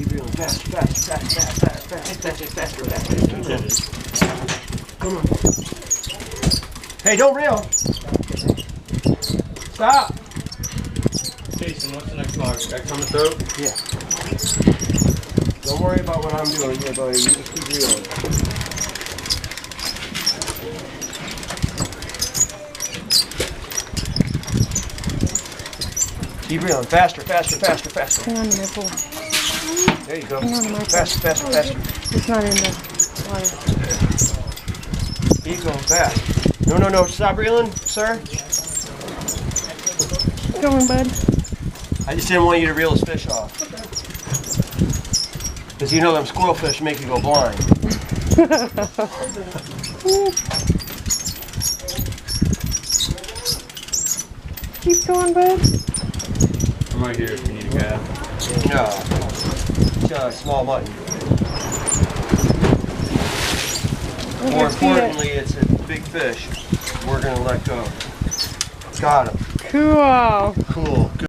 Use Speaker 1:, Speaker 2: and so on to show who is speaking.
Speaker 1: Keep reeling. Faster, faster, faster, faster, faster, faster, faster. Keep reeling. Come on. Hey, don't reel. Stop.
Speaker 2: Jason, what's the next log? That coming through?
Speaker 1: Yeah. Don't worry about what I'm doing here, buddy. You just keep reeling. Keep reeling. Faster, faster, faster, faster.
Speaker 3: Hang on to my pole.
Speaker 1: There you go.
Speaker 3: Hang on to my pole.
Speaker 1: Faster, faster, faster.
Speaker 3: It's not in the water.
Speaker 1: Keep going fast. No, no, no. Stop reeling, sir.
Speaker 3: Keep going, bud.
Speaker 1: I just didn't want you to reel his fish off. Because you know them squirrel fish make you go blind.
Speaker 3: Keep going, bud.
Speaker 2: I'm right here if you need a gap.
Speaker 1: No. It's a small mutton. More importantly, it's a big fish. We're going to let go. Got him.
Speaker 3: Cool.
Speaker 1: Cool. Good.